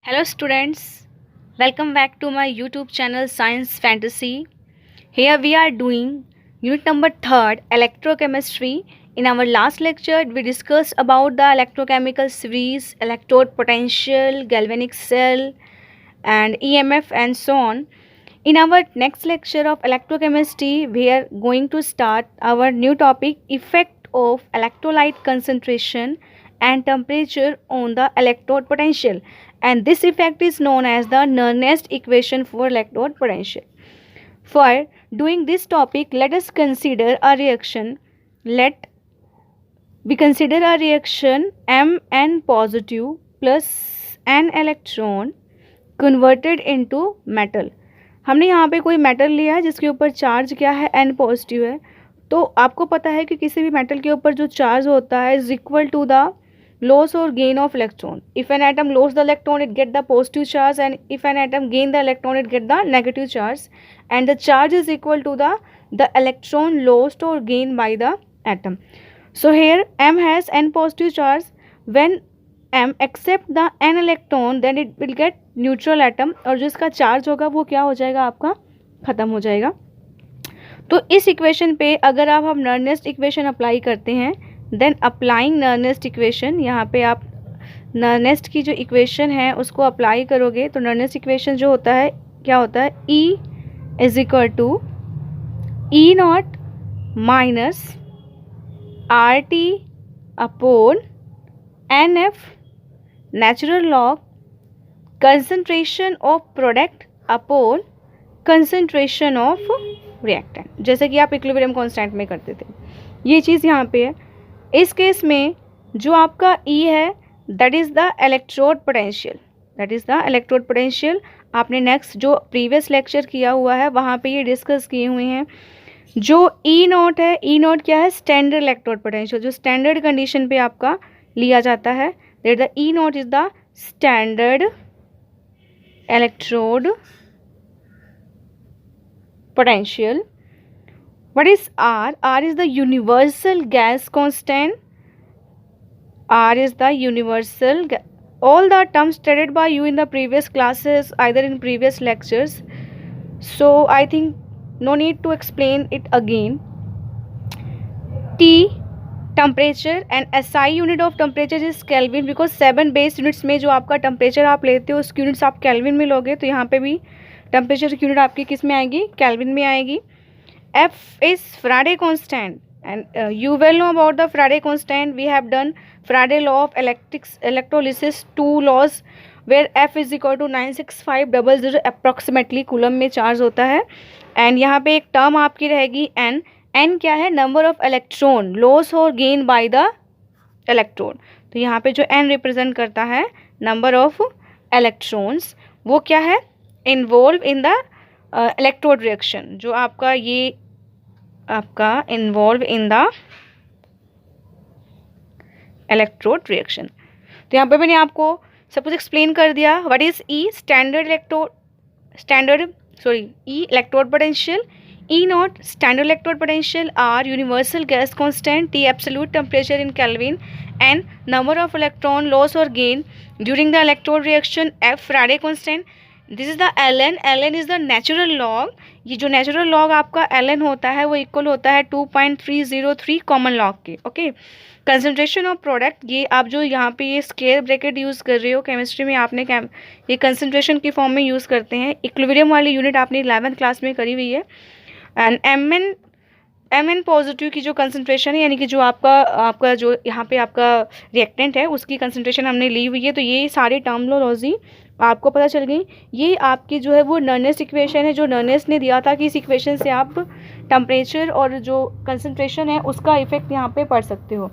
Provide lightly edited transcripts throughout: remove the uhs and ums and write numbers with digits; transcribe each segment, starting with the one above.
Hello students, welcome back to my YouTube channel Science Fantasy. Here we are doing unit number 3 electrochemistry. In our last lecture we discussed about the electrochemical series, electrode potential, galvanic cell and EMF and so on. In our next lecture of electrochemistry we are going to start our new topic, effect of electrolyte concentration and temperature on the electrode potential, and this effect is known as the Nernst equation for electrode potential. For doing this topic, let us consider a reaction. Let we consider a reaction Mn positive plus n electron converted into metal. हमने यहाँ पे कोई metal लिया है जिसके ऊपर charge क्या है, n पॉजिटिव है. तो आपको पता है कि किसी भी मेटल के ऊपर जो चार्ज होता है is equal to the loss or gain of electron. If an atom lose the electron, it get the positive charge, and if an atom gain the electron, it get the negative charge, and the charge is equal to the electron lost or gained by the atom. So here M has n positive charge. When M accept the n electron, then it will get neutral atom, और जो इसका charge होगा वो क्या हो जाएगा, आपका ख़त्म हो जाएगा. तो इस इक्वेशन पे अगर आप हम नर्नेस्ट इक्वेशन अप्लाई करते हैं, देन अप्लाइंग नर्नेस्ट इक्वेशन, यहाँ पे आप नर्नेस्ट की जो इक्वेशन है उसको अप्लाई करोगे तो नर्नेस्ट इक्वेशन जो होता है क्या होता है, E is equal to E not minus R T upon N F natural log concentration of product upon concentration of reactant, जैसे कि आप इक्विलिब्रियम कांस्टेंट में करते थे. ये चीज़ यहाँ पे है. इस केस में जो आपका E है that is the electrode potential, that is the electrode potential. आपने नेक्स्ट जो प्रीवियस लेक्चर किया हुआ है वहाँ पे ये डिस्कस किए हुए हैं. जो E नॉट है, E नॉट क्या है, स्टैंडर्ड इलेक्ट्रोड पोटेंशियल, जो स्टैंडर्ड कंडीशन पे आपका लिया जाता है, that the E not is the standard electrode potential. What is R? R is the universal gas constant. R is the universal all the terms studied by you in the previous classes, either in previous lectures, so I think no need to explain it again. T temperature and SI unit of temperature is Kelvin, because 7 base units में जो आपका temperature आप लेते हो उसकी units आप kelvin में लोगे, तो यहाँ पे भी टेम्परेचर की यूनिट आपकी किस में आएगी, केल्विन में आएगी. F is Faraday constant, and you well know about the Faraday constant. We have done Faraday law of electrolysis, 2 laws where F is equal to 96500 approximately coulomb में चार्ज होता है. एंड यहाँ पे एक टर्म आपकी रहेगी N. N क्या है, नंबर ऑफ इलेक्ट्रॉन लॉस और गेन बाय द इलेक्ट्रॉन. तो यहाँ पे जो N रिप्रेजेंट करता है नंबर ऑफ इलेक्ट्रॉन्स, वो क्या है, involve in the electrode reaction, जो आपका ये आपका involve in the electrode reaction. तो यहाँ पे मैंने आपको सब कुछ एक्सप्लेन कर दिया. What is E, E electrode potential, E naught standard electrode potential, R universal gas constant, T absolute temperature in Kelvin, N number of electron loss और gain during the electrode reaction, F Faraday constant. This is the Ln. Ln is the natural log. ये जो natural log आपका Ln होता है वो equal होता है 2.303 common log के. ओके. कंसंट्रेशन ऑफ प्रोडक्ट, ये आप जो यहाँ पे ये स्क्वायर ब्रैकेट यूज़ कर रहे हो केमिस्ट्री में, आपने ये कंसंट्रेशन की फॉर्म में यूज़ करते हैं. इक्विलिब्रियम वाली यूनिट आपने 11th क्लास में करी हुई है. एंड Mn पॉजिटिव की जो कंसंट्रेशन है, यानी कि जो आपका जो यहाँ पे आपका रिएक्टेंट है उसकी कंसंट्रेशन हमने ली हुई है. तो ये सारी टर्मिनोलॉजी आपको पता चल गई. ये आपकी जो है वो नर्नेस्ट इक्वेशन है, जो नर्नेस्ट ने दिया था कि इस इक्वेशन से आप टेम्परेचर और जो कंसंट्रेशन है उसका इफेक्ट यहाँ पे पढ़ सकते हो.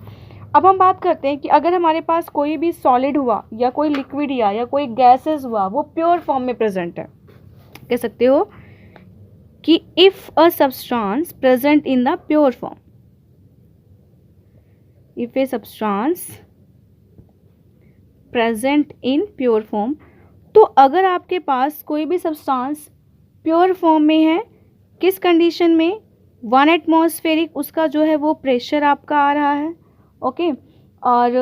अब हम बात करते हैं कि अगर हमारे पास कोई भी सॉलिड हुआ या कोई लिक्विड या कोई गैसेस हुआ, वो प्योर फॉर्म में प्रेजेंट है, कह सकते हो कि if a substance present in the pure form, if a substance present in pure form, तो अगर आपके पास कोई भी सब्सटेंस प्योर फॉर्म में है, किस कंडीशन में, 1 एटमॉस्फेरिक उसका जो है वो प्रेशर आपका आ रहा है. ओके. और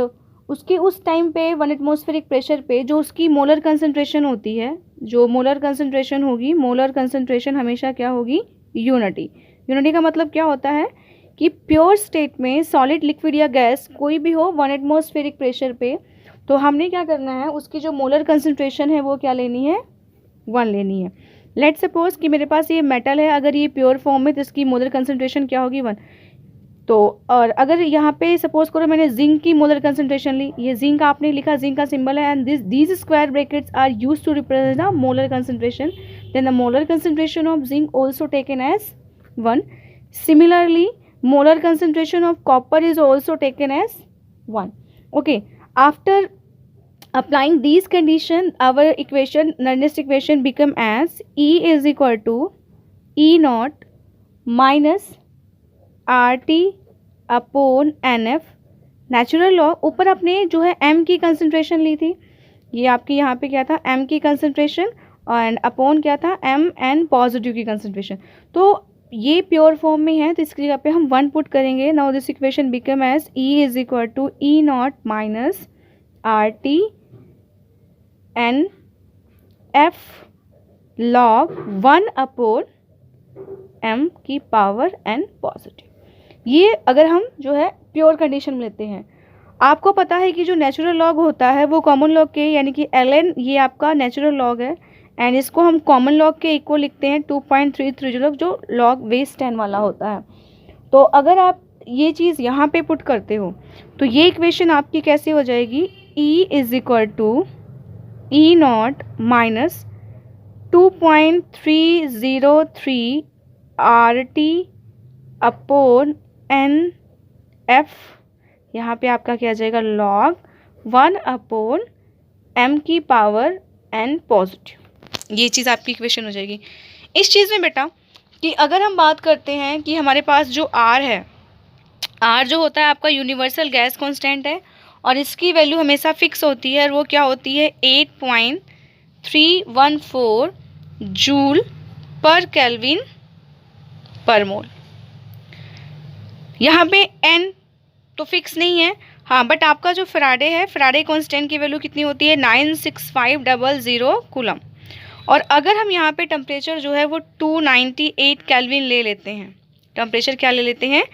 उसकी उस टाइम पे 1 एटमॉस्फेरिक प्रेशर पे जो उसकी मोलर कंसंट्रेशन होती है, जो मोलर कंसंट्रेशन होगी, मोलर कंसंट्रेशन हमेशा क्या होगी, यूनिटी। यूनिटी का मतलब क्या होता है कि प्योर स्टेट में सॉलिड, लिक्विड या गैस कोई भी हो 1 एटमॉस्फेरिक प्रेशर पे, तो हमने क्या करना है, उसकी जो मोलर कंसंट्रेशन है वो क्या लेनी है, 1 लेनी है। लेट सपोज कि मेरे पास ये मेटल है, अगर ये प्योर फॉर्म में तो इसकी मोलर कंसंट्रेशन क्या होगी, 1। तो और अगर यहाँ पे सपोज करो मैंने जिंक की मोलर कंसंट्रेशन ली, ये जिंक आपने लिखा, जिंक का सिंबल है, and these square brackets are used to represent the molar concentration, then the molar concentration of zinc also taken as 1। Similarly molar concentration of copper is also taken as 1. Okay, after applying these conditions, our equation, Nernst equation, become as E is equal to E naught minus RT upon NF। Natural law, ऊपर अपने जो है M की concentration ली थी, ये आपकी यहाँ पे क्या था, M की कंसंट्रेशन, एंड अपॉन क्या था, M N पॉजिटिव की कंसंट्रेशन। तो ये प्योर फॉर्म में है तो इसकी जगह पे हम 1 पुट करेंगे। Now this equation become as E is equal to E not minus RT N F log 1 upon M की पावर N पॉजिटिव। ये अगर हम जो है प्योर कंडीशन में लेते हैं, आपको पता है कि जो नेचुरल लॉग होता है वो कॉमन लॉग के, यानी कि ln ये आपका नेचुरल लॉग है, एंड इसको हम कॉमन लॉग के इक्वल लिखते हैं 2.330, जो लॉग बेस 10 वाला होता है। तो अगर आप ये चीज़ यहाँ पे पुट करते हो तो ये इक्वेशन आपकी कैसे हो जाएगी, E is equal to E not minus 2.303 RT upon NF, यहाँ पे आपका क्या आ जाएगा, लॉग 1 अपॉन M की पावर N पॉजिटिव। ये चीज़ आपकी इक्वेशन हो जाएगी। इस चीज़ में बेटा कि अगर हम बात करते हैं कि हमारे पास जो R है, R जो होता है आपका यूनिवर्सल गैस कांस्टेंट है, और इसकी वैल्यू हमेशा फिक्स होती है, और वो क्या होती है, 8.314 जूल पर केल्विन पर मोल। यहाँ पे N तो फिक्स नहीं है, हाँ, बट आपका जो फैराडे है, फैराडे कांस्टेंट की वैल्यू कितनी होती है, 96500 कूलम। और अगर हम यहाँ पे टेम्परेचर जो है वो 298 केल्विन ले लेते हैं, टेम्परेचर क्या ले लेते हैं,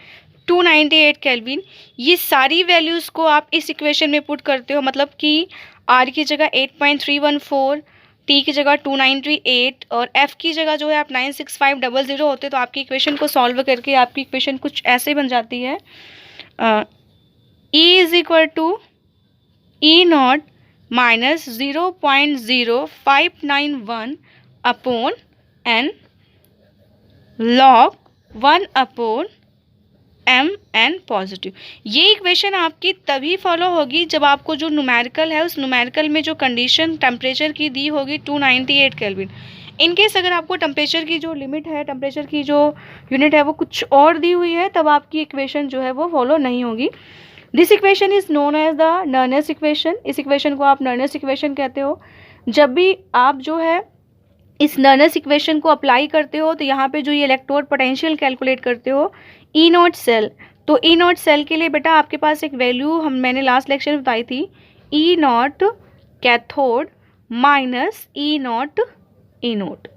298 केल्विन। ये सारी वैल्यूज़ को आप इस इक्वेशन में पुट करते हो, मतलब कि R की जगह 8.314, T की जगह 298 और F की जगह जो है आप 96500 होते, तो आपकी इक्वेशन को सॉल्व करके आपकी इक्वेशन कुछ ऐसे बन जाती है, E is equal to E not minus 0.0591 upon N log 1 upon M N positive. ये इक्वेशन आपकी तभी फॉलो होगी जब आपको जो न्यूमेरिकल है उस न्यूमेरिकल में जो कंडीशन टेम्परेचर की दी होगी 298 केल्विन। इनकेस अगर आपको टेम्परेचर की जो लिमिट है, टेम्परेचर की जो यूनिट है वो कुछ और दी हुई है, तब आपकी इक्वेशन जो है वो फॉलो नहीं होगी। This equation is known as the Nernst equation. इस इक्वेशन को आप नर्नेस इक्वेशन कहते हो। जब भी आप जो है इस नर्नेस इक्वेशन को अप्लाई करते हो तो यहाँ पे जो ये इलेक्ट्रोड पोटेंशियल कैलकुलेट करते हो ई नॉट सेल, तो ई नॉट सेल के लिए बेटा आपके पास एक वैल्यू मैंने लास्ट लेक्चर में बताई थी, E naught cathode minus E naught anode.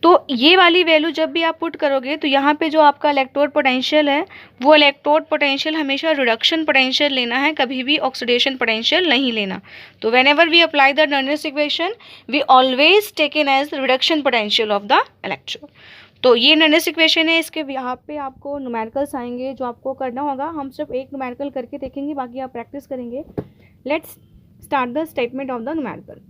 तो ये वाली वैल्यू जब भी आप पुट करोगे तो यहाँ पे जो आपका इलेक्ट्रोड पोटेंशियल है वो इलेक्ट्रोड पोटेंशियल हमेशा रिडक्शन पोटेंशियल लेना है, कभी भी ऑक्सीडेशन पोटेंशियल नहीं लेना। तो whenever we apply the Nernst equation we always taken as reduction potential of the electrode. तो ये नर्नेस इक्वेशन है, इसके यहाँ पे आपको न्यूमेरिकल्स आएंगे जो आपको करना होगा। हम सिर्फ एक न्यूमेरिकल करके देखेंगे, बाकी आप प्रैक्टिस करेंगे। Let's start the statement of the numerical.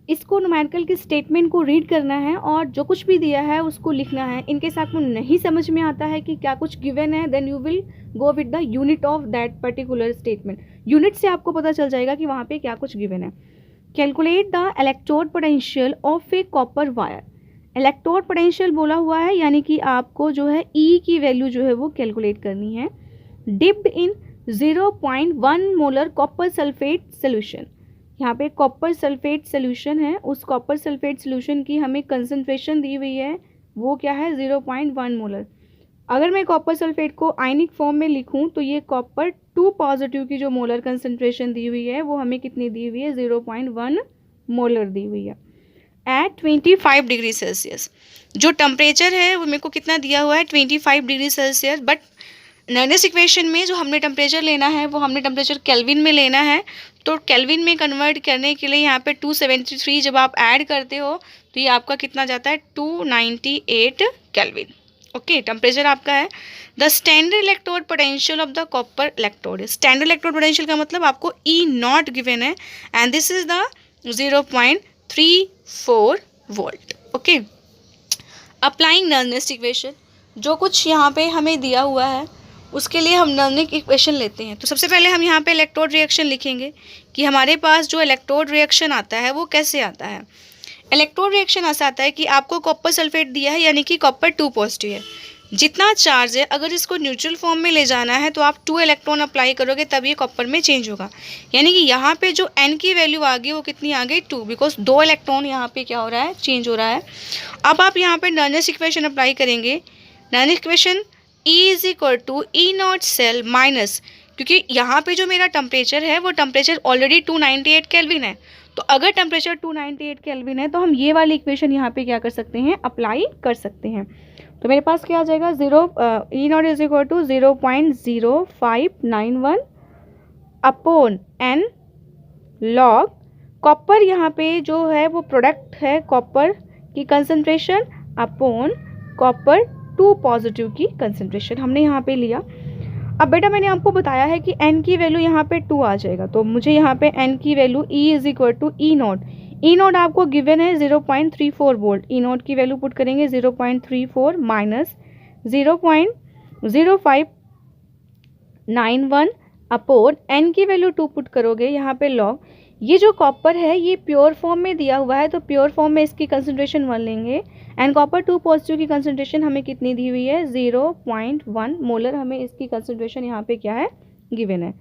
इसको न्यूमेरिकल की स्टेटमेंट को रीड करना है और जो कुछ भी दिया है उसको लिखना है। इनके साथ में नहीं समझ में आता है कि क्या कुछ गिवन है, then you will go with the unit of that particular statement. Unit से आपको पता चल जाएगा कि वहाँ पे क्या कुछ गिवन है। Calculate the electrode potential of A copper wire. Electrode potential बोला हुआ है, यानी कि आपको जो है ई की वैल्यू जो है वो कैलकुलेट करनी है। Dipped in 0.1 molar copper sulphate solution. यहाँ पे कॉपर सल्फेट सोल्यूशन है, उस कॉपर सल्फेट सोल्यूशन की हमें कंसंट्रेशन दी हुई है, वो क्या है 0.1 मोलर। अगर मैं कॉपर सल्फेट को आयनिक फॉर्म में लिखूं तो ये कॉपर 2 पॉजिटिव की जो मोलर कंसंट्रेशन दी हुई है वो हमें कितनी दी हुई है, 0.1 मोलर दी हुई है एट 25 डिग्री सेल्सियस। जो टेम्परेचर है वो मेरे को कितना दिया हुआ है, 25 डिग्री सेल्सियस। बट नर्नेस इक्वेशन में जो हमने टेम्परेचर लेना है वो हमने टेम्परेचर केल्विन में लेना है। तो केल्विन में कन्वर्ट करने के लिए यहाँ पे 273 जब आप ऐड करते हो तो ये आपका कितना जाता है, 298 केल्विन। ओके, टेम्परेचर आपका है। The standard electrode potential of the copper electrode, standard electrode potential का मतलब आपको ई नॉट गिवन है and this is the 0.34 volt. Okay, applying Nernst equation, जो कुछ यहाँ पे हमें दिया हुआ है उसके लिए हम नर्नेस इक्वेशन लेते हैं। तो सबसे पहले हम यहाँ पे इलेक्ट्रोड रिएक्शन लिखेंगे कि हमारे पास जो इलेक्ट्रोड रिएक्शन आता है वो कैसे आता है। इलेक्ट्रोड रिएक्शन ऐसा आता है कि आपको कॉपर सल्फेट दिया है यानी कि कॉपर 2 पॉजिटिव है, जितना चार्ज है अगर इसको न्यूट्रल फॉर्म में ले जाना है तो आप 2 इलेक्ट्रॉन अप्लाई करोगे तब ये कॉपर में चेंज होगा। यानी कि यहाँ पे जो n की वैल्यू आ गई वो कितनी आ गई, 2, बिकॉज 2 इलेक्ट्रॉन यहाँ पे क्या हो रहा है, चेंज हो रहा है। अब आप यहाँ पे नर्नेस इक्वेशन अप्लाई करेंगे। Nernst equation E is equal to E not cell minus, क्योंकि यहाँ पे जो मेरा टेम्परेचर है वो टेम्परेचर ऑलरेडी 298 केल्विन है। तो अगर टेम्परेचर 298 केल्विन है तो हम ये वाली इक्वेशन यहाँ पे क्या कर सकते हैं, अप्लाई कर सकते हैं। तो मेरे पास क्या आ जाएगा, E naught is equal to 0.0591 upon n log copper, यहाँ पे जो है वो प्रोडक्ट है कॉपर की कंसंट्रेशन अपॉन कॉपर 2 पॉजिटिव की कंसंट्रेशन हमने यहाँ पे लिया। अब बेटा मैंने आपको बताया है कि n की वैल्यू यहाँ पे 2 आ जाएगा, तो मुझे यहाँ पे n की value E is equal to E not, E not आपको गिवन है 0.34 वोल्ट, ई नॉट की वैल्यू पुट करेंगे 0.34 माइनस 0.0591 अपॉन n की वैल्यू 2 पुट करोगे यहाँ पे लॉग। ये जो कॉपर है ये प्योर फॉर्म में दिया हुआ है तो प्योर फॉर्म में इसकी कंसंट्रेशन 1 लेंगे एंड कॉपर 2 पॉजिटिव की कंसंट्रेशन हमें कितनी दी हुई है, 0.1 मोलर हमें इसकी कंसंट्रेशन यहाँ पे क्या है, गिवन है।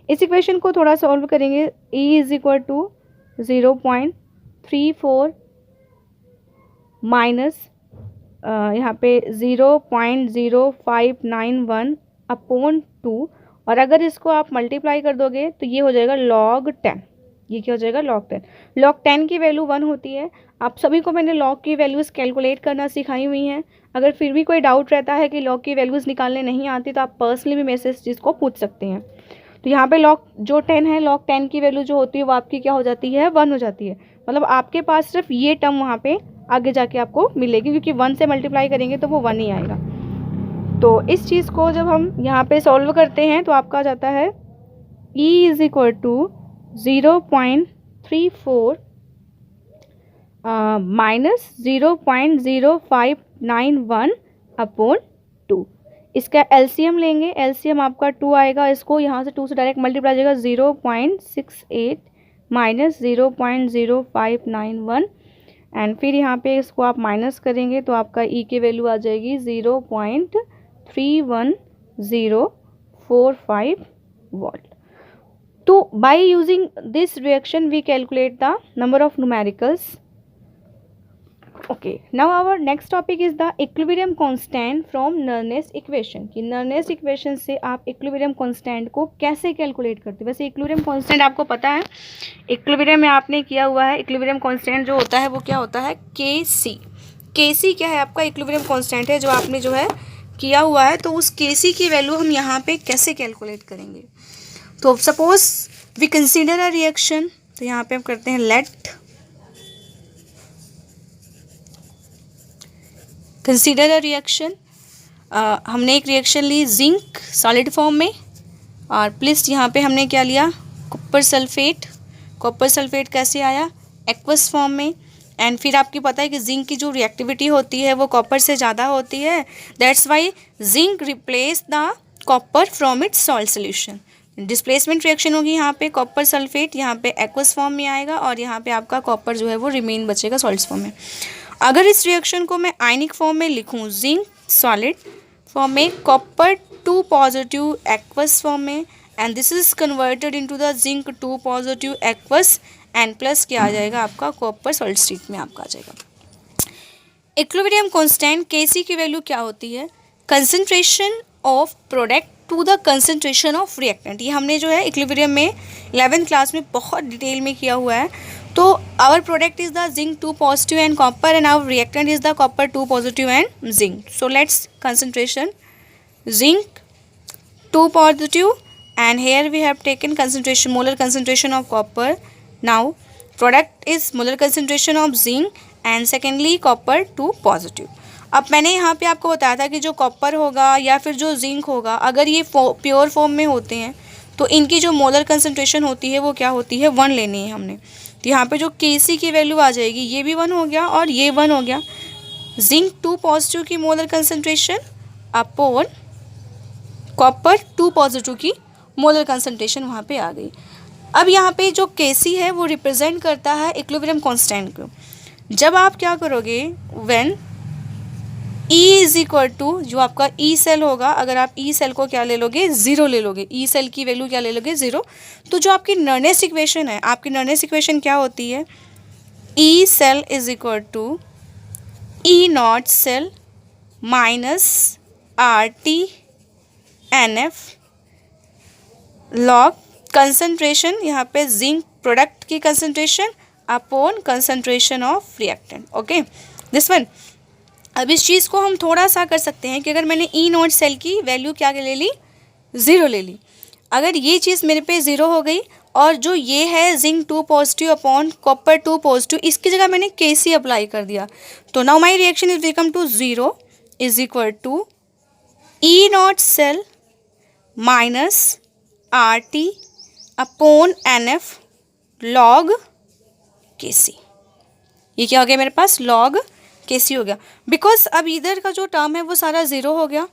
इस इक्वेशन को थोड़ा सॉल्व करेंगे। E is equal to 0.34 minus यहाँ पे 0.0591 अपॉन 2, और अगर इसको आप मल्टीप्लाई कर दोगे तो ये हो जाएगा log 10। ये क्या हो जाएगा, log 10। log 10 की वैल्यू 1 होती है। आप सभी को मैंने log की वैल्यूज़ कैलकुलेट करना सिखाई हुई हैं। अगर फिर भी कोई डाउट रहता है कि log की वैल्यूज़ निकालने नहीं आती तो आप पर्सनली भी मेरे से इस चीज़ को पूछ सकते हैं। तो यहाँ पे log जो 10 है, log 10 की वैल्यू जो होती है वो आपकी क्या हो जाती है, 1 हो जाती है। मतलब आपके पास सिर्फ ये टर्म वहाँ पे आगे जाके आपको मिलेगी, क्योंकि 1 से मल्टीप्लाई करेंगे तो वो 1 ही आएगा। तो इस चीज़ को जब हम यहाँ पे सॉल्व करते हैं तो आपका आ जाता है E is equal to 0.34 minus 0.0591 upon 2। इसका एलसीएम लेंगे, एलसीएम आपका 2 आएगा, इसको यहाँ से 2 से डायरेक्ट मल्टीप्लाई जाएगा, 0.68 माइनस 0.0591 एंड फिर यहाँ पे इसको आप माइनस करेंगे तो आपका ई की वैल्यू आ जाएगी 0.31045 वोल्ट। तो by using this reaction we calculate the number of numericals. Okay, now our next topic is the equilibrium constant from Nernst equation. कि नर्नेस इक्वेशन से आप इक्विलिब्रियम कांस्टेंट को कैसे कैलकुलेट करते हैं। वैसे इक्विलिब्रियम कांस्टेंट आपको पता है, इक्विलिब्रियम में आपने किया हुआ है। इक्विलिब्रियम कांस्टेंट जो होता है वो क्या होता है, Kc। Kc क्या है, आपका इक्विलिब्रियम कांस्टेंट है जो आपने जो है किया हुआ है। तो उस Kc की वैल्यू हम यहाँ पे कैसे कैलकुलेट करेंगे। तो suppose we consider a reaction, तो यहाँ पे हम करते हैं लेट कंसीडर अ रिएक्शन। हमने एक रिएक्शन ली जिंक सॉलिड फॉर्म में, और प्लस यहाँ पे हमने क्या लिया, कॉपर सल्फेट। कॉपर सल्फेट कैसे आया, एक्वस फॉर्म में। एंड फिर आपकी पता है कि जिंक की जो रिएक्टिविटी होती है वो कॉपर से ज़्यादा होती है, that's why zinc replace the copper from its salt solution. Displacement reaction होगी यहाँ पे, कॉपर सल्फेट यहाँ पे एक्वस फॉर्म में आएगा और यहाँ पे आपका कॉपर जो है वो रिमेन बचेगा सॉल्ट्स फॉर्म में। अगर इस रिएक्शन को मैं आयनिक फॉर्म में लिखूँ, जिंक सॉलिड फॉर्म में, कॉपर 2 पॉजिटिव एक्वस फॉर्म में, and this is converted into the zinc 2 positive aqueous and plus क्या आ जाएगा आपका कॉपर सॉल्ट स्टेट में आपका आ जाएगा। इक्विलिब्रियम कांस्टेंट Kc की वैल्यू क्या होती है, concentration of product to the concentration of reactant. ये हमने जो है इक्विलिब्रियम में 11th क्लास में बहुत डिटेल में किया हुआ है। तो our product is the zinc 2 positive and copper and our reactant is the copper 2 positive and zinc. So let's concentration zinc 2 positive and here we have taken concentration, molar concentration of copper. Now product is molar concentration of zinc and secondly copper 2 positive. अब मैंने यहाँ पे आपको बताया था कि जो copper होगा या फिर जो जिंक होगा, अगर ये प्योर फॉर्म में होते हैं तो इनकी जो मोलर कंसंट्रेशन होती है वो क्या होती है, 1 लेनी है हमने। तो यहाँ पे जो Kc की वैल्यू आ जाएगी, ये भी 1 हो गया और ये 1 हो गया। जिंक 2 पॉजिटिव की molar concentration upon copper 2 positive की मोलर कंसंट्रेशन वहाँ पे आ गई। अब यहाँ पे जो Kc है वो रिप्रेजेंट करता है इक्विलिब्रियम कांस्टेंट को। जब आप क्या करोगे, when E is equal to जो आपका E सेल होगा, अगर आप E सेल को क्या ले लोगे, 0 ले लोगे, E सेल की वैल्यू क्या ले लोगे, 0। तो जो आपकी नर्नेस इक्वेशन है, आपकी नर्नेस इक्वेशन क्या होती है, E cell is equal to E not cell minus RT NF log concentration, यहाँ पे जिंक प्रोडक्ट की concentration upon concentration of reactant. Okay this one. अब इस चीज़ को हम थोड़ा सा कर सकते हैं कि अगर मैंने ई नॉट सेल की वैल्यू क्या ले ली, 0 ले ली। अगर ये चीज़ मेरे पे 0 हो गई और जो ये है zinc 2 positive upon copper 2 positive, इसकी जगह मैंने Kc अप्लाई कर दिया, तो now my reaction is become to 0 is equal to E not cell minus RT upon NF log Kc। ये क्या हो गया मेरे पास, लॉग Kc हो गया। बिकॉज अब इधर का जो टर्म है वो सारा 0 हो गया,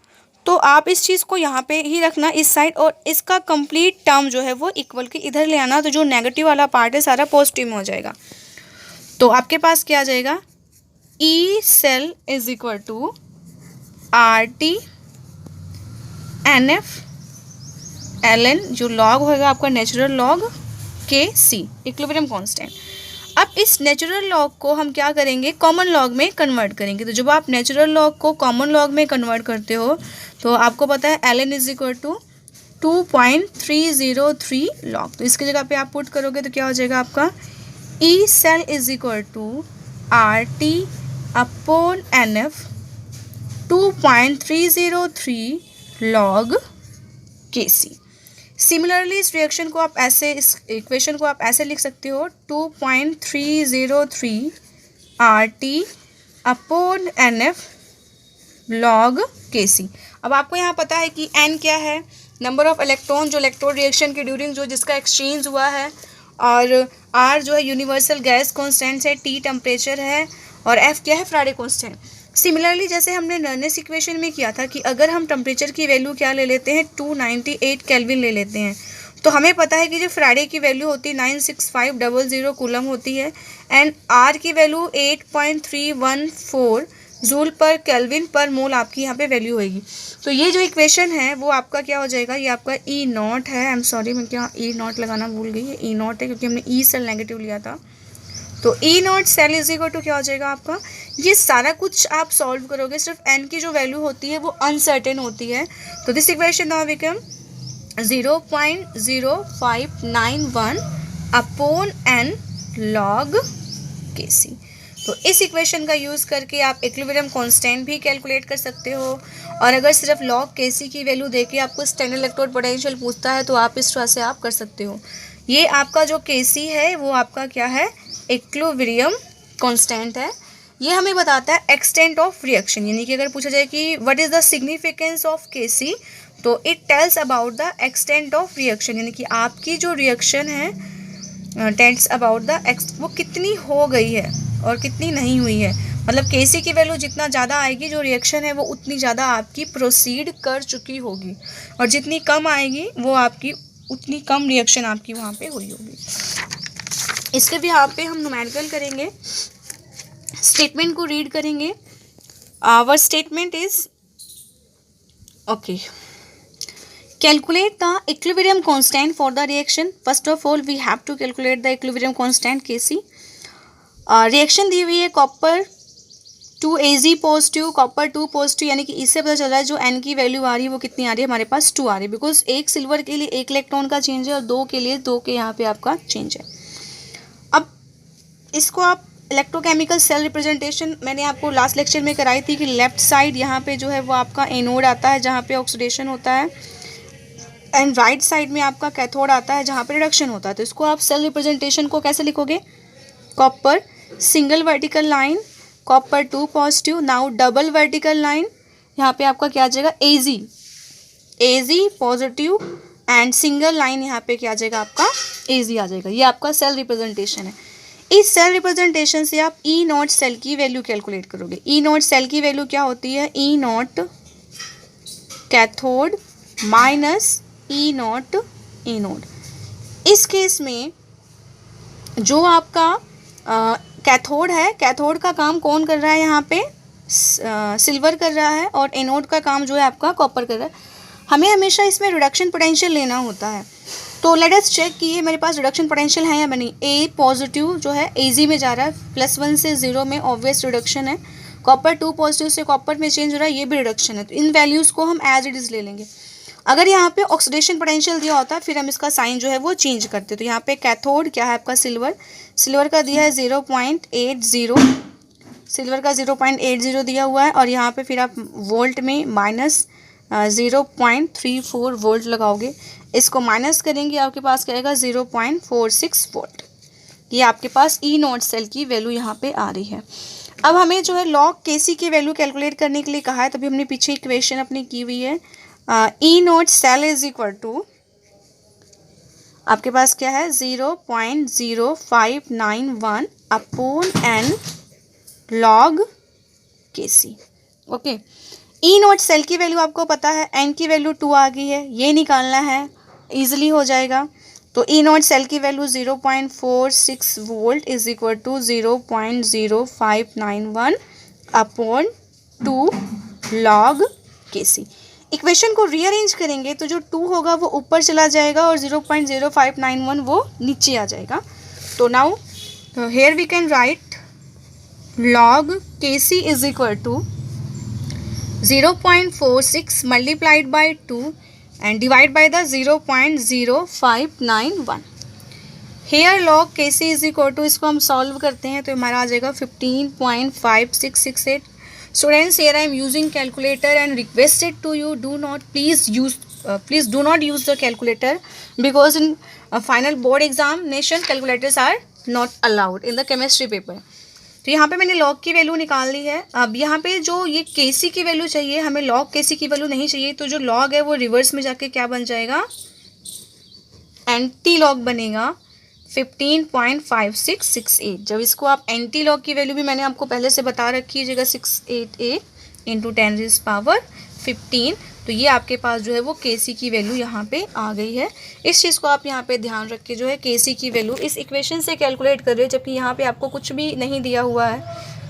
तो आप इस चीज़ को यहाँ पे ही रखना इस साइड, और इसका कंप्लीट टर्म जो है वो इक्वल के इधर ले आना, तो जो नेगेटिव वाला पार्ट है सारा पॉजिटिव में हो जाएगा। तो आपके पास क्या आ जाएगा, E cell is equal to RT NF ln जो लॉग होगा आपका natural log Kc equilibrium constant. अब इस नेचुरल लॉग को हम क्या करेंगे, कॉमन लॉग में कन्वर्ट करेंगे। तो जब आप नेचुरल लॉग को कॉमन लॉग में कन्वर्ट करते हो तो आपको पता है ln is equal to 2.303 log. तो इसकी जगह पे आप पुट करोगे तो क्या हो जाएगा आपका, E cell is equal to RT upon NF 2.303 log Kc। Similarly इस रिएक्शन को आप ऐसे, इस इक्वेशन को आप ऐसे लिख सकते हो 2.303 RT upon NF log Kc। अब आपको यहाँ पता है कि N क्या है, नंबर ऑफ इलेक्ट्रॉन जो इलेक्ट्रोड रिएक्शन के ड्यूरिंग जो जिसका एक्सचेंज हुआ है, और R जो है यूनिवर्सल गैस कांस्टेंट है, T टेम्परेचर है, और F क्या है, फ्राडे कांस्टेंट। सिमिलरली जैसे हमने नर्नेस इक्वेशन में किया था कि अगर हम टेम्परेचर की वैल्यू क्या ले लेते हैं, 298 केल्विन ले लेते हैं, तो हमें पता है कि जो फ्राडे की वैल्यू होती है 96500 कूलम होती है, एंड आर की वैल्यू 8.314 जूल पर केल्विन पर मोल आपकी यहाँ पे वैल्यू होगी। तो ये जो इक्वेशन है वो आपका क्या हो जाएगा, ये आपका ई नॉट है। आई एम सॉरी, मैं क्या ई नॉट लगाना भूल गई, ये ई नॉट है क्योंकि हमने ई सेल नेगेटिव लिया था। तो E not cell is equal to क्या हो जाएगा आपका, ये सारा कुछ आप सॉल्व करोगे, सिर्फ एन की जो वैल्यू होती है वो अनसर्टेन होती है। तो this equation now become 0.0591 upon n log Kc। तो इस इक्वेशन का यूज़ करके आप इक्विलिब्रियम कांस्टेंट भी कैलकुलेट कर सकते हो, और अगर सिर्फ लॉग Kc की वैल्यू देके आपको स्टैंडर्ड इलेक्ट्रोड पोटेंशियल पूछता है तो आप इस तरह से आप कर सकते हो। ये आपका जो Kc है वो आपका क्या है, इक्विलिब्रियम कांस्टेंट है। ये हमें बताता है एक्सटेंट ऑफ रिएक्शन, यानी कि अगर पूछा जाए कि what is the significance of Kc, तो it tells about the extent of reaction, यानी कि आपकी जो रिएक्शन है टेल्स अबाउट द वो कितनी हो गई है और कितनी नहीं हुई है। मतलब Kc की वैल्यू जितना ज़्यादा आएगी जो रिएक्शन है वो उतनी ज़्यादा आपकी प्रोसीड कर चुकी होगी, और जितनी कम आएगी वो आपकी उतनी कम रिएक्शन आपकी वहाँ पे हुई होगी। इसके भी यहाँ पे हम न्यूमेरिकल करेंगे, स्टेटमेंट को रीड करेंगे। Our statement is okay, calculate the equilibrium constant for the reaction. First of all we have to calculate the equilibrium constant Kc। Reaction दी हुई है, copper 2 Ag positive, copper 2 positive, यानी कि इससे पता चल रहा है जो N की वैल्यू आ रही है वो कितनी आ रही है हमारे पास 2 आ रही है, बिकॉज एक सिल्वर के लिए 1 इलेक्ट्रॉन का चेंज है और 2 के लिए 2 के यहाँ पे आपका चेंज है। अब इसको आप इलेक्ट्रोकेमिकल सेल रिप्रेजेंटेशन मैंने आपको लास्ट लेक्चर में कराई थी कि लेफ्ट साइड यहाँ पे जो है वो आपका एनोड आता है जहाँ पे ऑक्सीडेशन होता है, एंड राइट साइड में आपका कैथोड आता है जहाँ पे रिडक्शन होता है। तो इसको आप सेल रिप्रेजेंटेशन को कैसे लिखोगे, copper single vertical line, copper 2 positive, now double vertical line, यहाँ पे आपका क्या आ जाएगा Ag positive, and single line यहाँ पे क्या आ जाएगा आपका Ag आ जाएगा। ये आपका सेल रिप्रेजेंटेशन है। इस सेल रिप्रेजेंटेशन से आप ई नॉट सेल की वैल्यू कैलकुलेट करोगे। ई नॉट सेल की वैल्यू क्या होती है, E naught cathode minus E naught anode. इस केस में जो आपका कैथोड है, कैथोड का काम कौन कर रहा है, यहाँ पे सिल्वर कर रहा है, और एनोड का काम जो है आपका कॉपर कर रहा है। हमें हमेशा इसमें रिडक्शन पोटेंशियल लेना होता है। तो लेट अस चेक कि ये मेरे पास रिडक्शन पोटेंशियल है या नहीं। ए पॉजिटिव जो है Ag में जा रहा है, +1 से 0 में ऑब्वियस रिडक्शन है। कॉपर 2 पॉजिटिव से कॉपर में चेंज हो रहा है, ये भी रिडक्शन है। तो इन वैल्यूज़ को हम एज इट इज़ ले लेंगे। अगर यहाँ पे ऑक्सीडेशन पोटेंशियल दिया होता है फिर हम इसका साइन जो है वो चेंज करते। तो यहाँ पे कैथोड क्या है आपका सिल्वर का दिया है 0.80, सिल्वर का 0.80 दिया हुआ है, और यहाँ पे फिर आप वोल्ट में माइनस 0.34 वोल्ट लगाओगे। इसको माइनस करेंगे आपके पास क्या आएगा 0.46 वोल्ट। ये आपके पास ई नॉट सेल की वैल्यू यहाँ पे आ रही है। अब हमें जो है लॉग Kc की वैल्यू कैलकुलेट करने के लिए कहा है, तभी हमने पीछे इक्वेशन अपनी की हुई है। E not cell is equal to आपके पास क्या है 0.0591 upon n log Kc। Okay, E not cell की वैल्यू आपको पता है, n की वैल्यू 2 आ गई है, ये निकालना है, इजीली हो जाएगा। तो ई नॉट सेल की value 0.46 volt is equal to 0.0591 upon 2 log Kc। Equation को रीअरेंज करेंगे तो जो 2 होगा वो ऊपर चला जाएगा और 0.0591 वो नीचे आ जाएगा। तो now here we can write log Kc is equal to 0.46 multiplied by 2 and divide by the 0.0591। Here log Kc is equal to, इसको हम सॉल्व करते हैं तो हमारा आ जाएगा 15.5668। Students, here I am using calculator and requested to you do not please do not use the calculator because in final board examination calculators are not allowed in the chemistry paper। तो यहाँ पे मैंने log की value निकाल ली है। अब यहाँ पे जो ये Kc की वैल्यू चाहिए, हमें log Kc की वैल्यू नहीं चाहिए, तो जो log है वो रिवर्स में जाके क्या बन जाएगा, एंटी लॉग बनेगा 15.5668। जब इसको आप एंटी लॉग की वैल्यू भी मैंने आपको पहले से बता रखी है, जगह 688 × 10⁻15, तो ये आपके पास जो है वो Kc की वैल्यू यहाँ पे आ गई है। इस चीज़ को आप यहाँ पे ध्यान रख के जो है Kc की वैल्यू इस इक्वेशन से कैलकुलेट कर रहे हो, जबकि यहाँ पे आपको कुछ भी नहीं दिया हुआ है,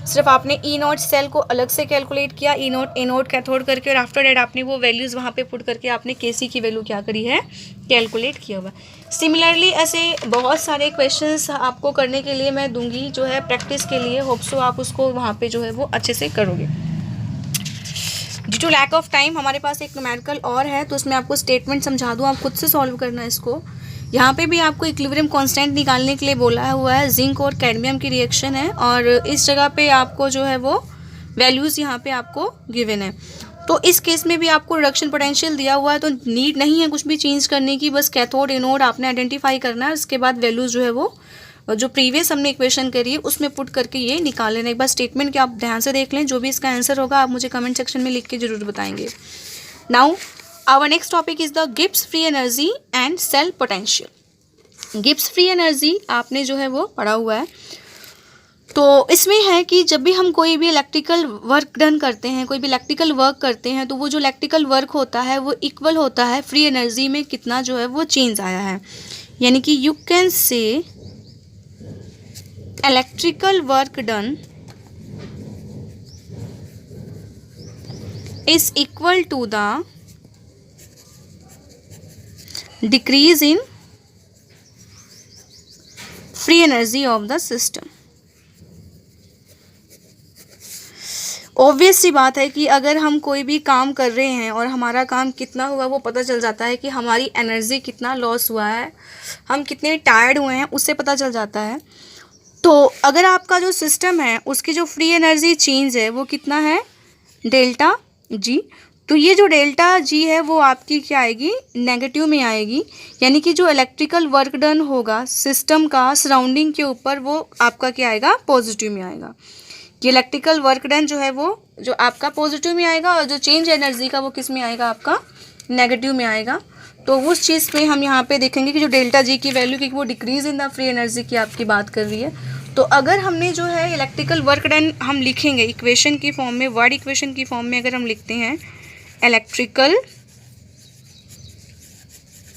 सिर्फ आपने ई नॉट सेल को अलग से कैलकुलेट किया, ई नॉट ए नॉट कैथोड करके, और आफ्टर डेट आपने वो वैल्यूज़ वहाँ पे पुट करके आपने Kc की वैल्यू क्या करी है, कैलकुलेट किया हुआ। सिमिलरली ऐसे बहुत सारे क्वेश्चंस आपको करने के लिए मैं दूंगी जो है प्रैक्टिस के लिए, होप सो आप उसको वहाँ पे जो है वो अच्छे से करोगे। Due to lack of time हमारे पास एक न्यूमेरिकल और है, तो उसमें आपको स्टेटमेंट समझा दूँ, आप खुद से सॉल्व करना है इसको। यहाँ पे भी आपको इक्विलिब्रियम कांस्टेंट निकालने के लिए बोला हुआ है, जिंक और कैडमियम की रिएक्शन है, और इस जगह पे आपको जो है वो वैल्यूज़ यहाँ पे आपको गिवन है। तो इस केस में भी आपको रिडक्शन पोटेंशियल दिया हुआ है, तो नीड नहीं है कुछ भी चेंज करने की, बस कैथोड एनोड आपने आइडेंटिफाई करना है, उसके बाद वैल्यूज़ जो है वो जो प्रीवियस हमने इक्वेशन करी है उसमें पुट करके ये निकाल लेना। एक बार स्टेटमेंट के आप ध्यान से देख लें, जो भी इसका आंसर होगा आप मुझे कमेंट सेक्शन में लिख के जरूर बताएंगे। Now our next topic is the Gibbs free energy and cell potential. Gibbs free energy आपने जो है वो पढ़ा हुआ है, तो इसमें है कि जब भी हम कोई भी इलेक्ट्रिकल वर्क डन करते हैं, कोई भी इलेक्ट्रिकल वर्क करते हैं, तो वो जो इलेक्ट्रिकल वर्क होता है वो इक्वल होता है फ्री एनर्जी में कितना जो है वो चेंज आया है। यानी कि you can say electrical work done is equal to the decrease in free energy of the system. Obvious सी बात है कि अगर हम कोई भी काम कर रहे हैं और हमारा काम कितना हुआ वो पता चल जाता है कि हमारी एनर्जी कितना लॉस हुआ है, हम कितने टायर्ड हुए हैं, उससे पता चल जाता है। तो अगर आपका जो सिस्टम है उसकी जो फ्री एनर्जी चेंज है वो कितना है, डेल्टा जी। तो ये जो डेल्टा जी है वो आपकी क्या आएगी, नेगेटिव में आएगी, यानी कि जो इलेक्ट्रिकल वर्क डन होगा सिस्टम का सराउंडिंग के ऊपर वो आपका क्या आएगा, पॉजिटिव में आएगा। ये इलेक्ट्रिकल वर्क डन जो है वो जो आपका पॉजिटिव में आएगा और जो चेंज एनर्जी का वो किस में आएगा, आपका नेगेटिव में आएगा। तो उस चीज़ पे हम यहाँ पे देखेंगे कि जो डेल्टा जी की वैल्यू, क्योंकि वो decrease in the free energy की आपकी बात कर रही है। तो अगर हमने जो है इलेक्ट्रिकल वर्क डन हम लिखेंगे इक्वेशन की फॉर्म में, वर्ड इक्वेशन की फॉर्म में अगर हम लिखते हैं इलेक्ट्रिकल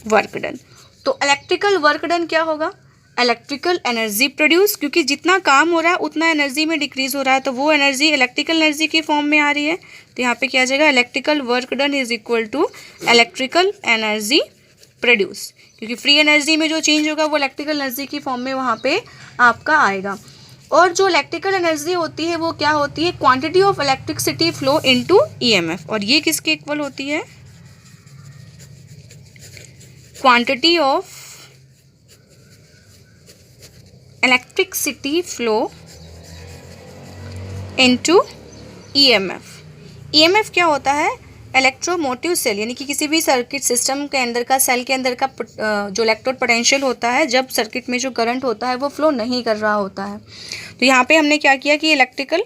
वर्क डन, तो इलेक्ट्रिकल वर्क डन क्या होगा, इलेक्ट्रिकल एनर्जी प्रोड्यूस, क्योंकि जितना काम हो रहा है उतना एनर्जी में डिक्रीज हो रहा है, तो वो एनर्जी इलेक्ट्रिकल एनर्जी की फॉर्म में आ रही है। तो यहाँ पे क्या आ जाएगा, electrical work done is equal to electrical energy produce, क्योंकि फ्री एनर्जी में जो चेंज होगा वो इलेक्ट्रिकल एनर्जी की फॉर्म में वहाँ पे आपका आएगा। और जो इलेक्ट्रिकल एनर्जी होती है वो क्या होती है, quantity of electricity flow into EMF, और ये किसके इक्वल होती है, quantity of electricity flow into EMF. EMF क्या होता है, इलेक्ट्रोमोटिव सेल, यानी कि किसी भी सर्किट सिस्टम के अंदर का, सेल के अंदर का जो इलेक्ट्रोड पोटेंशियल होता है, जब सर्किट में जो करंट होता है वो फ्लो नहीं कर रहा होता है। तो यहाँ पे हमने क्या किया कि इलेक्ट्रिकल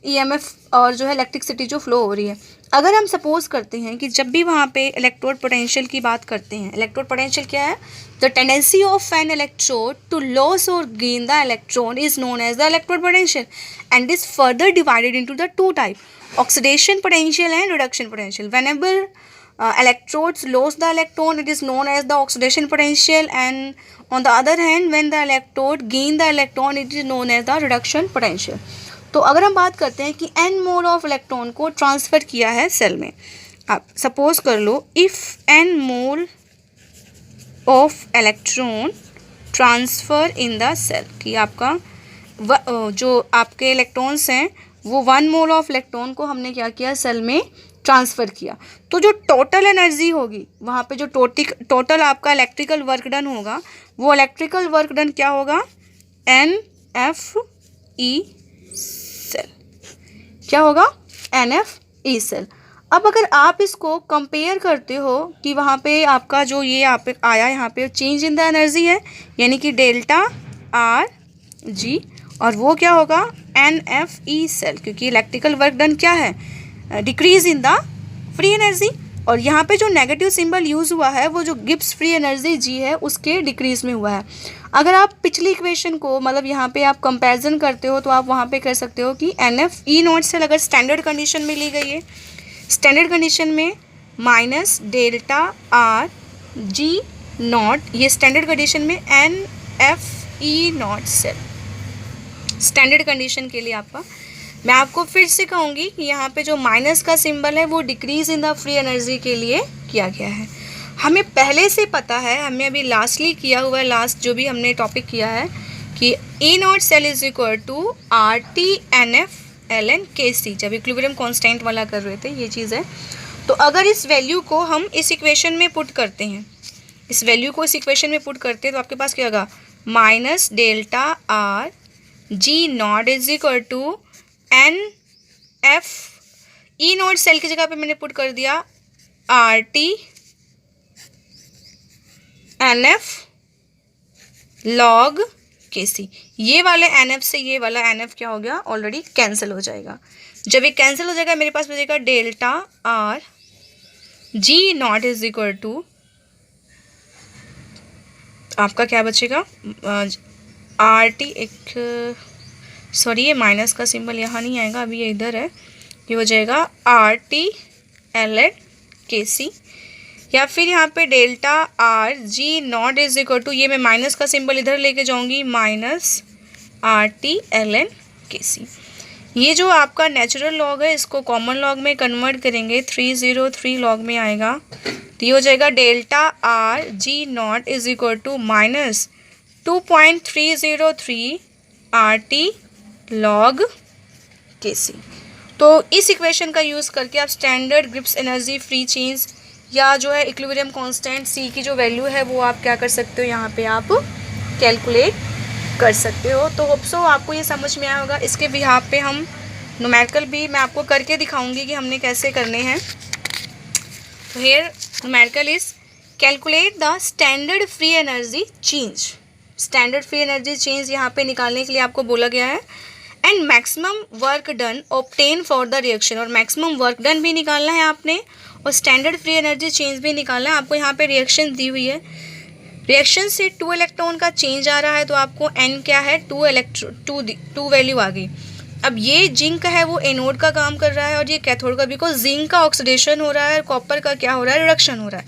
ईएमएफ और जो है इलेक्ट्रिसिटी जो फ्लो हो रही है, अगर हम सपोज करते हैं कि जब भी वहाँ पे इलेक्ट्रोड पोटेंशियल की बात करते हैं, इलेक्ट्रोड पोटेंशियल क्या है, the tendency of an electrode to loss और gain the electron is known as the electrode potential and is further divided into the two type, oxidation potential and reduction potential. Whenever electrodes lose the electron, it is known as the oxidation potential, and on the other hand when the electrode gain the electron, it is known as the reduction potential. तो अगर हम बात करते हैं कि n mole of electron को transfer किया है सेल में, आप सपोज कर लो if n mole of electron transfer in the cell, कि आपका जो आपके इलेक्ट्रॉन्स हैं वो 1 मोल ऑफ इलेक्ट्रॉन को हमने क्या किया, सेल में ट्रांसफ़र किया, तो जो टोटल एनर्जी होगी वहाँ पे, जो टोटल आपका इलेक्ट्रिकल वर्क डन होगा, वो इलेक्ट्रिकल वर्क डन क्या होगा, NFE सेल, क्या होगा, NFE सेल। अब अगर आप इसको कंपेयर करते हो कि वहाँ पे आपका जो ये आप आया, यहाँ पे चेंज इन द एनर्जी है, यानी कि डेल्टा RG, और वो क्या होगा, NFE सेल, क्योंकि इलेक्ट्रिकल वर्क डन क्या है, decrease in the free energy, और यहाँ पे जो नेगेटिव सिंबल यूज़ हुआ है वो जो गिब्स फ्री एनर्जी G है उसके डिक्रीज में हुआ है। अगर आप पिछली इक्वेशन को, मतलब यहाँ पे आप कंपैरिजन करते हो, तो आप वहाँ पे कर सकते हो कि NFE नॉट सेल अगर स्टैंडर्ड कंडीशन में ली गई है, स्टैंडर्ड कंडीशन में माइनस डेल्टा RG नॉट, ये स्टैंडर्ड कंडीशन में NFE not cell, standard condition के लिए आपका। मैं आपको फिर से कहूँगी कि यहाँ पे जो माइनस का सिंबल है वो decrease in the free energy के लिए किया गया है। हमें पहले से पता है, हमें अभी लास्टली किया हुआ है, लास्ट जो भी हमने टॉपिक किया है कि E not cell is equal to RT NF ln Kc, जब इक्विलिब्रियम कांस्टेंट वाला कर रहे थे, ये चीज़ है। तो अगर इस वैल्यू को हम इस इक्वेशन में पुट करते हैं, इस वैल्यू को इस इक्वेशन में पुट करते हैं, तो आपके पास क्या होगा, minus delta RG not is equal to NF, E not cell की जगह पे मैंने पुट कर दिया RT NF log Kc। ये वाले NF से ये वाला NF क्या हो गया, ऑलरेडी कैंसिल हो जाएगा। जब ये कैंसिल हो जाएगा मेरे पास बचेगा delta RG not is equal to, आपका क्या बचेगा, RT, एक सॉरी ये माइनस का सिंबल यहाँ नहीं आएगा, अभी ये इधर है, ये हो जाएगा RT ln Kc, या फिर यहाँ पे delta RG not is equal to, ये मैं माइनस का सिंबल इधर लेके जाऊँगी, माइनस RT ln Kc। ये जो आपका नेचुरल लॉग है इसको कॉमन लॉग में कन्वर्ट करेंगे, 303 लॉग में आएगा, तो ये हो जाएगा delta RG not is equal to minus 2.303 RT log Kc। तो इस इक्वेशन का यूज़ करके आप standard Gibbs energy free change या जो है इक्विलिब्रियम कांस्टेंट सी की जो वैल्यू है वो आप क्या कर सकते हो, यहाँ पे आप कैलकुलेट कर सकते हो। तो होप सो आपको ये समझ में आया होगा। इसके बिहाफ पे हम न्यूमेरिकल भी मैं आपको करके दिखाऊंगी कि हमने कैसे करने हैं। तो here numerical is calculate the standard free energy change. Standard free energy change यहाँ पे निकालने के लिए आपको बोला गया है and maximum work done obtain for the reaction, और मैक्सिमम वर्क डन भी निकालना है आपने और स्टैंडर्ड फ्री एनर्जी चेंज भी निकालना है आपको। यहाँ पे रिएक्शन दी हुई है, रिएक्शन से 2 इलेक्ट्रॉन का चेंज आ रहा है तो आपको n क्या है 2 वैल्यू आ गई। अब ये जिंक है वो एनोड का काम कर रहा है और ये कैथोड का, बिकॉज जिंक का ऑक्सीडेशन हो रहा है और कॉपर का क्या हो रहा है, रिडक्शन हो रहा है।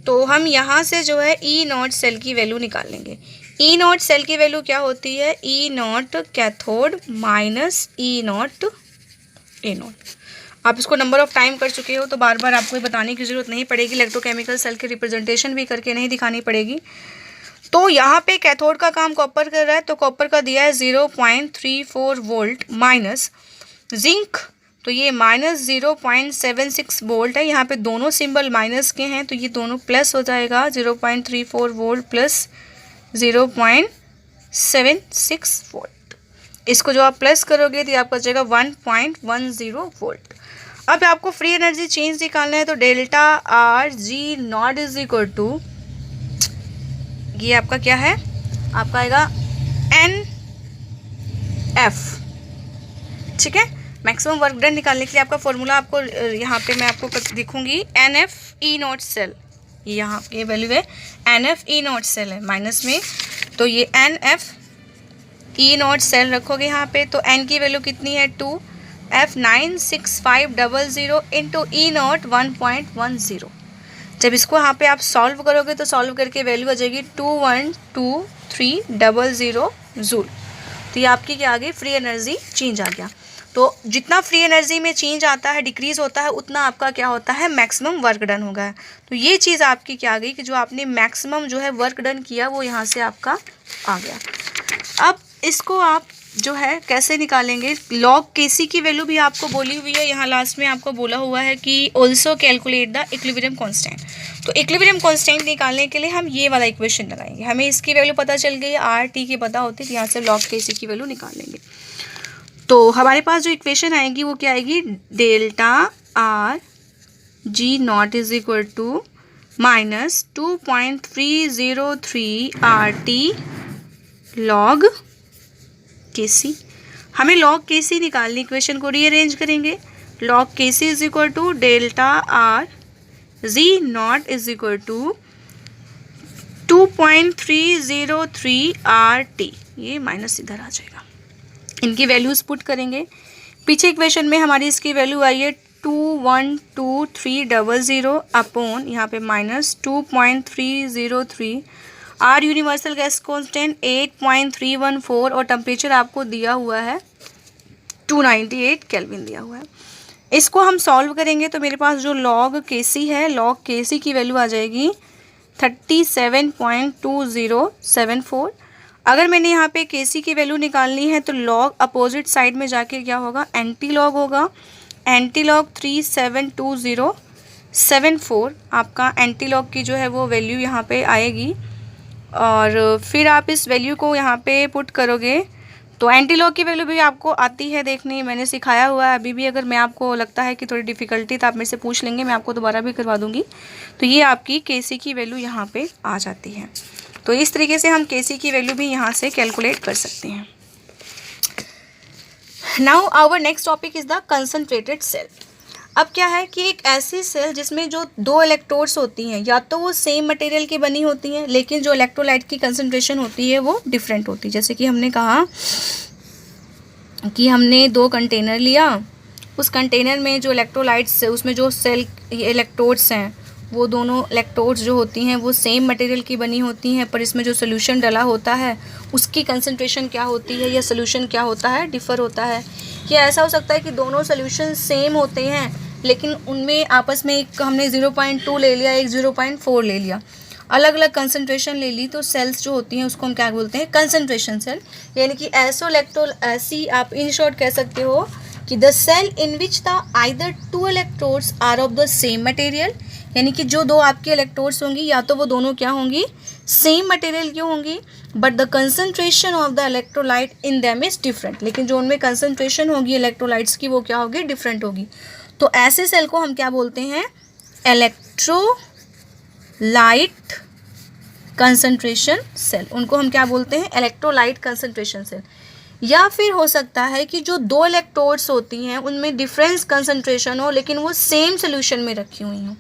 तो हम यहाँ से जो है ई नॉट सेल की वैल्यू निकाल लेंगे। ई नॉट सेल की वैल्यू क्या होती है, E naught cathode minus E naught anode. आप इसको नंबर ऑफ टाइम कर चुके हो तो बार बार आपको बताने की ज़रूरत नहीं पड़ेगी, इलेक्ट्रोकेमिकल सेल की रिप्रेजेंटेशन भी करके नहीं दिखानी पड़ेगी। तो यहाँ पे कैथोड का काम कॉपर कर रहा है तो कॉपर का दिया है 0.34 वोल्ट माइनस जिंक, तो ये माइनस 0.76 वोल्ट है। यहाँ पे दोनों सिंबल माइनस के हैं तो ये दोनों प्लस हो जाएगा, 0.34 वोल्ट प्लस 0.76 वोल्ट। इसको जो आप प्लस करोगे तो आपका जाएगा 1.10 वोल्ट। अब आपको फ्री एनर्जी चेंज निकालना है तो delta R G not is equal to, ये आपका क्या है, आपका आएगा एन एफ। ठीक है, मैक्सिमम वर्क डन निकालने के लिए आपका फॉर्मूला आपको यहाँ पे मैं आपको दिखूंगी, N F E not cell, यहाँ ये वैल्यू है N F E not cell है माइनस में, तो ये N F E not cell रखोगे यहाँ पे तो एन की वैल्यू कितनी है 2, एफ 96500 इंटू ई नॉट 1.10। जब इसको यहाँ पे आप सॉल्व करोगे तो सॉल्व करके वैल्यू आ जाएगी 212300 जूल। तो ये आपकी क्या आ गई, फ्री एनर्जी चेंज आ गया। तो जितना फ्री एनर्जी में चेंज आता है, डिक्रीज होता है, उतना आपका क्या होता है, मैक्सिमम वर्क डन होगा। तो ये चीज़ आपकी क्या आ गई कि जो आपने मैक्सिमम जो है वर्क डन किया वो यहाँ से आपका आ गया। अब इसको आप जो है कैसे निकालेंगे, लॉग केसी की वैल्यू भी आपको बोली हुई है, यहाँ लास्ट में आपको बोला हुआ है कि also calculate the equilibrium constant. तो इक्विलिब्रियम कांस्टेंट निकालने के लिए हम ये वाला इक्वेशन लगाएंगे। हमें इसकी वैल्यू पता चल गई, आर टी की पता होती है, तो यहाँ से लॉग केसी की वैल्यू निकाल लेंगे। तो हमारे पास जो इक्वेशन आएगी वो क्या आएगी, delta R G not is equal to minus 2.303 R T log KC. हमें लॉग केसी निकालनी, इक्वेशन को रीअरेंज करेंगे। Log KC is equal to delta R G not is equal to 2.303 R T, ये minus इधर आ जाएगा। इनकी values put करेंगे। पीछे इक्वेशन में हमारी इसकी वैल्यू आई है 212,300 अपॉन यहाँ पे minus 2.303। R universal gas constant 8.314 और टेम्परेचर आपको दिया हुआ है 298 केल्विन दिया हुआ है। इसको हम सॉल्व करेंगे तो मेरे पास जो लॉग केसी है, लॉग केसी की वैल्यू आ जाएगी 37.2074। अगर मैंने यहाँ पे केसी की वैल्यू निकालनी है तो लॉग अपोजिट साइड में जाके क्या होगा, एंटी लॉग होगा। एंटी लॉग 372074 आपका एंटी लॉग की जो है वो वैल्यू यहाँ पे आएगी और फिर आप इस वैल्यू को यहाँ पे पुट करोगे तो एंटी लॉग की वैल्यू भी आपको आती है देखनी, मैंने सिखाया हुआ है। अभी भी अगर मैं आपको लगता है कि थोड़ी डिफ़िकल्टी तो आप मेरे से पूछ लेंगे, मैं आपको दोबारा भी करवा दूँगी। तो ये आपकी केसी की वैल्यू यहाँ पे आ जाती है। तो इस तरीके से हम केसी की वैल्यू भी यहाँ से कैलकुलेट कर सकते हैं। Now our next topic is the concentrated cell. अब क्या है कि एक ऐसी सेल जिसमें जो 2 इलेक्ट्रोड्स होती हैं, या तो वो सेम मटेरियल की बनी होती हैं लेकिन जो इलेक्ट्रोलाइट की कंसंट्रेशन होती है वो डिफरेंट होती है। जैसे कि हमने कहा कि हमने 2 कंटेनर लिया, उस कंटेनर में जो इलेक्ट्रोलाइट्स है उसमें जो सेल इलेक्ट्रोड्स हैं वो दोनों इलेक्ट्रोड्स जो होती हैं वो सेम मटेरियल की बनी होती हैं, पर इसमें जो सोल्यूशन डला होता है उसकी कंसंट्रेशन क्या होती है या सोल्यूशन क्या होता है, डिफ़र होता है। क्या ऐसा हो सकता है कि दोनों सोल्यूशन सेम होते हैं लेकिन उनमें आपस में एक हमने 0.2 ले लिया, एक 0.4 ले लिया, अलग अलग कंसंट्रेशन ले ली, तो सेल्स जो होती हैं उसको हम क्या बोलते हैं, कंसंट्रेशन सेल। यानी कि ऐसी आप इन शॉर्ट कह सकते हो कि the cell in which the either two electrodes are of the same material, यानी कि जो दो आपके इलेक्ट्रोड्स होंगी या तो वो दोनों क्या होंगी, सेम मटेरियल की होंगी, but the concentration of the electrolyte in them is different, लेकिन जो उनमें कंसंट्रेशन होगी इलेक्ट्रोलाइट्स की वो क्या होगी, डिफरेंट होगी। तो ऐसे सेल को हम क्या बोलते हैं, इलेक्ट्रोलाइट कंसंट्रेशन सेल। उनको हम क्या बोलते हैं, इलेक्ट्रोलाइट कंसंट्रेशन सेल। या फिर हो सकता है कि जो दो इलेक्ट्रोड्स होती हैं उनमें डिफरेंस कंसंट्रेशन हो लेकिन वो सेम सोल्यूशन में रखी हुई हों,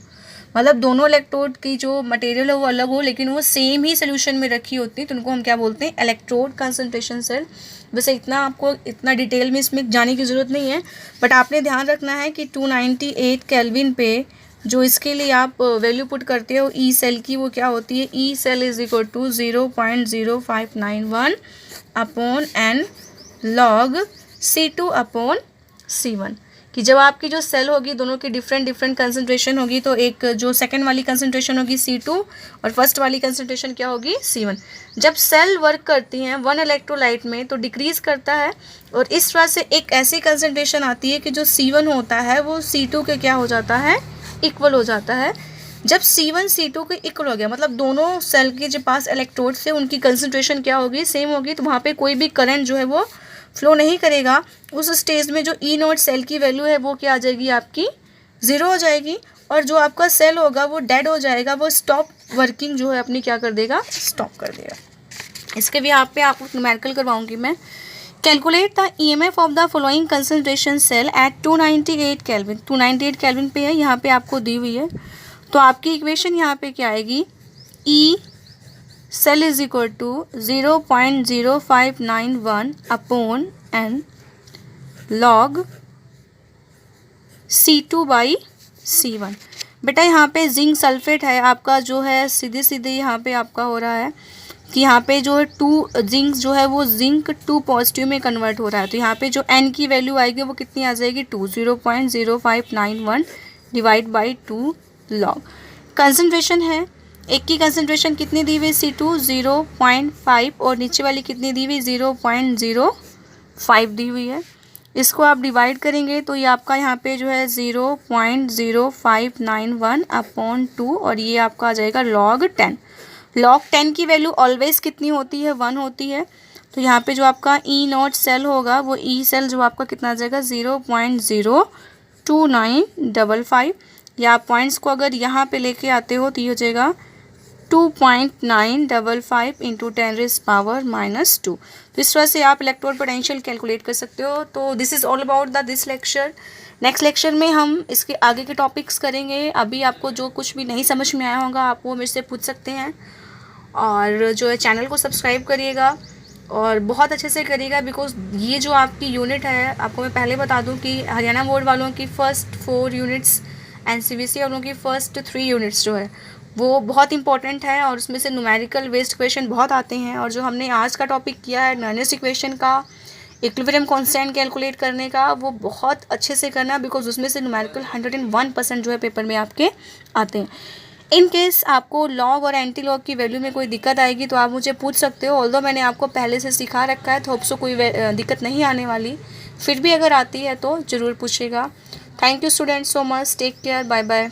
मतलब दोनों इलेक्ट्रोड की जो मटेरियल है वो अलग हो लेकिन वो सेम ही सोल्यूशन में रखी होती है, तो उनको हम क्या बोलते हैं, इलेक्ट्रोड कंसंट्रेशन सेल। वैसे आपको इतना डिटेल में इसमें जाने की ज़रूरत नहीं है, बट आपने ध्यान रखना है कि 298 केल्विन पे जो इसके लिए आप वैल्यू पुट करते हो ई सेल की, वो क्या होती है, E cell is equal to 0.0591 upon n log C2 upon C1, कि जब आपकी जो सेल होगी दोनों की डिफरेंट कंसंट्रेशन होगी, तो एक जो सेकंड वाली कंसंट्रेशन होगी C2 और फर्स्ट वाली कंसंट्रेशन क्या होगी, C1। जब सेल वर्क करती हैं वन इलेक्ट्रोलाइट में तो डिक्रीज करता है, और इस तरह से एक ऐसी कंसंट्रेशन आती है कि जो C1 होता है वो C2 के क्या हो जाता है, इक्वल हो जाता है। जब C1 C2 के इक्वल हो गया, मतलब दोनों सेल के जो पास इलेक्ट्रोड से उनकी कंसंट्रेशन क्या होगी, सेम होगी, तो वहाँ पे कोई भी करंट जो है वो फ्लो नहीं करेगा। उस स्टेज में जो ई नॉट सेल की वैल्यू है वो क्या आ जाएगी, आपकी 0 हो जाएगी, और जो आपका सेल होगा वो डेड हो जाएगा, वो स्टॉप वर्किंग जो है अपनी क्या कर देगा, स्टॉप कर देगा। इसके भी यहाँ पे आपको न्यूमेरिकल करवाऊंगी मैं। Calculate the EMF of the following concentration cell at 298 kelvin. 298 kelvin पे है, यहाँ पे आपको दी हुई है, तो आपकी इक्वेशन यहाँ पे क्या आएगी, E cell is equal to 0.0591 upon n log C2 by C1। बेटा यहाँ पे जिंक सल्फेट है आपका, जो है सीधे यहाँ पे आपका हो रहा है कि यहाँ पे जो है 2 जिंक जो है वो जिंक 2 पॉजिटिव में कन्वर्ट हो रहा है, तो यहाँ पे जो n की वैल्यू आएगी वो कितनी आ जाएगी, 0.0591 डिवाइड बाई 2 लॉग। कंसंट्रेशन है, एक की कंसंट्रेशन कितनी दी हुई, C2 0.5 और नीचे वाली कितनी दी हुई, 0.05 दी हुई है। इसको आप डिवाइड करेंगे तो ये आपका यहाँ पे जो है 0.0591 अपॉन 2 और ये आपका आ जाएगा log 10। log 10 की वैल्यू ऑलवेज कितनी होती है, 1 होती है, तो यहाँ पे जो आपका ई नॉट सेल होगा वो ई सेल जो आपका कितना आ जाएगा 0.02955, या आप पॉइंट्स को अगर यहाँ पे लेके आते हो तो ये हो जाएगा 2.955 इंटू 10⁻⁻²। तो इस तरह से आप इलेक्ट्रोड पोटेंशियल कैलकुलेट कर सकते हो। तो this is all about this lecture. Next lecture में हम इसके आगे के टॉपिक्स करेंगे। अभी आपको जो कुछ भी नहीं समझ में आया होगा आप वो मेरे से पूछ सकते हैं, और जो है चैनल को सब्सक्राइब करिएगा और बहुत अच्छे से करिएगा, बिकॉज ये जो आपकी यूनिट है, आपको मैं पहले बता दूं कि हरियाणा बोर्ड वालों की फ़र्स्ट 4 यूनिट्स एंड CBSE वालों की फ़र्स्ट 3 यूनिट्स जो है वो बहुत इंपॉर्टेंट है, और उसमें से न्यूमेरिकल बेस्ड क्वेश्चन बहुत आते हैं। और जो हमने आज का टॉपिक किया है नर्नेस इक्वेशन का, इक्विलिब्रियम कांस्टेंट कैलकुलेट करने का, वो बहुत अच्छे से करना, बिकॉज उसमें से न्यूमेरिकल 101% जो है पेपर में आपके आते हैं। इन केस आपको लॉग और एंटी लॉग की वैल्यू में कोई दिक्कत आएगी तो आप मुझे पूछ सकते हो, ऑल्दो मैंने आपको पहले से सिखा रखा है, तो होप सो कोई दिक्कत नहीं आने वाली। फिर भी अगर आती है तो ज़रूर पूछेगा। Thank you students so much, take care, bye bye.